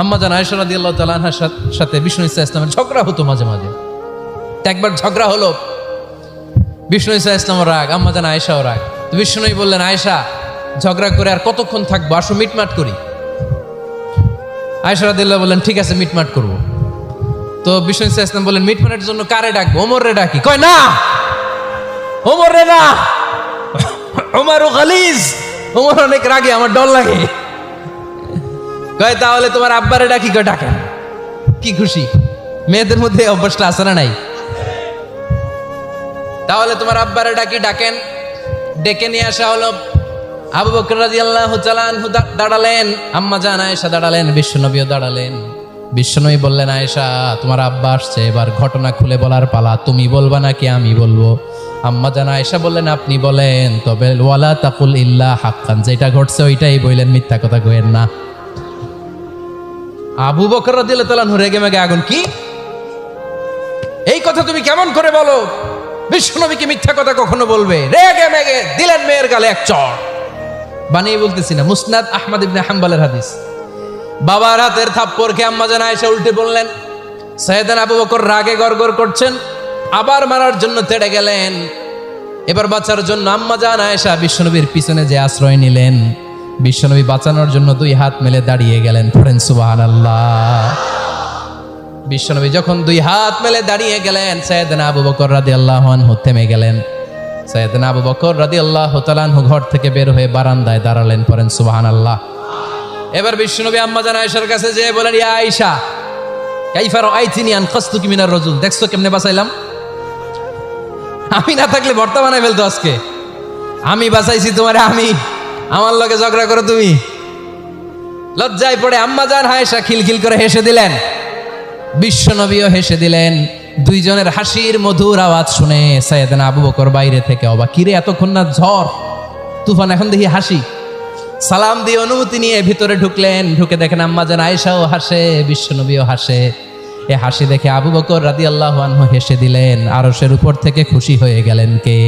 আম্মা জান আয়েশা রাদিয়াল্লাহু তাআলা আনহার সাথে বিষ্ণু ইসা ইসলামের ঝগড়া হতো মাঝে মাঝে। একবার ঝগড়া হলো, বিষ্ণু ইসা ইসলামের রাগ, আম্মা জান আয়েশাও রাগ। তো বিষ্ণুই বললেন, আয়েশা ঝগড়া করে আর কতক্ষণ থাকবো, আসো মিটমাট করি। আয়েশা রাদিয়াল্লাহু বললেন, ঠিক আছে মিটমাট করব। তো বিষ্ণু ইসা ইসলাম বললেন, মিটমাটের জন্য কারে ডাকবো? ওমর রে ডাকি। কয় না, ওমর রে না, ওমর ও গালিজ, ওমর অনেক রাগে, আমার ডর লাগে। কয় তাহলে তোমার আব্বারে ডাকি। কয় ডাকেন। কি খুশি, মেয়েদের মধ্যে অভ্যাসটা আছে না নাই? তাহলে তোমার আব্বারে ডাকি, ডাকেন। ডেকে নিয়ে আসা হলো। আবু বকর রাদিয়াল্লাহু তাআলা আনহু দাঁড়ালেন, আম্মা জান আয়েশা দাঁড়ালেন, বিশ্বনবীও দাঁড়ালেন। বিশ্বনবী বললেন, আয়েশা তোমার আব্বা আসছে, এবার ঘটনা খুলে বলার পালা, তুমি বলবা নাকি আমি বলবো? আম্মা জান আয়েশা বললেন, আপনি বলেন, তবে ওয়ালা তাকুল ইল্লা হাক্কান, যেটা ঘটছে ওইটাই বললেন, মিথ্যা কথা কইেন না। আবু বকর রাদিয়াল্লাহু তাআলা আনহু রেগে মেগে আগুন। কি এই কথা তুমি কেমন করে বলো? বিশ্বনবী কি মিথ্যা কথা কখনো বলবে? রেগে মেগে দিলেন মেয়ের গালে এক চড়। বানিয়ে বলতেছি না, মুসনাদ আহমদ ইবনে হাম্বলের হাদিস। বাবার হাতের থাপ্পড় খেয়ে আম্মা জান আয়েশা উল্টে বললেন। সাইয়েদনা আবু বকর রাগে গড়গড় করছেন, আবার মারার জন্য তেড়ে গেলেন। এবার বাঁচার জন্য আম্মা জান আয়েশা বিশ্বনবীর পিছনে যে আশ্রয় নিলেন, বিশ্বনবী বাঁচানোর জন্য দুই হাত মেলে দাঁড়িয়ে গেলেন। পড়েন সুবহানাল্লাহ। বিশ্বনবী যখন দুই হাত মেলে দাঁড়িয়ে গেলেন, সাইয়েদনা আবু বকর রাদিয়াল্লাহু আনহু থেমে গেলেন। সাইয়েদনা আবু বকর রাদিয়াল্লাহু তাআলা আনহু ঘর থেকে বের হয়ে বারান্দায় দাঁড়ালেন। পড়েন সুবহানাল্লাহ। এবার বিশ্বনবী আম্মা জান আয়েশার কাছে যেয়ে বলেন, ইয়া আয়েশা কাইফা রাআইতিনি আনকাসতুকি মিনার রাজুল, দেখছো কেমনে বাঁচাইলাম? আমি না থাকলে ভর্তা বানাই ফেলতো আজকে। আমি বাঁচাইছি তোমারে, আমি, আমার লগে ঝগড়া করো তুমি। লজ্জায় পড়ে আম্মা জান আয়েশা খিলখিল করে হেসে দিলেন, বিশ্বনবীও হেসে দিলেন। দুইজনের হাসির মধুর আওয়াজ শুনে সাইয়েদনা আবু বকর বাইরে থেকে অবাক, কিরে এতক্ষণ না ঝড় তুফান, এখন দেখি হাসি। সালাম দিয়ে অনুমতি নিয়ে ভিতরে ঢুকলেন। ঢুকে দেখেন আম্মা জান আয়েশাও হাসে, বিশ্বনবীও হাসে। এ হাসি দেখে আবু বকর রাদিয়াল্লাহু আনহু হেসে দিলেন। আরশের উপর থেকে খুশি হয়ে গেলেন কে?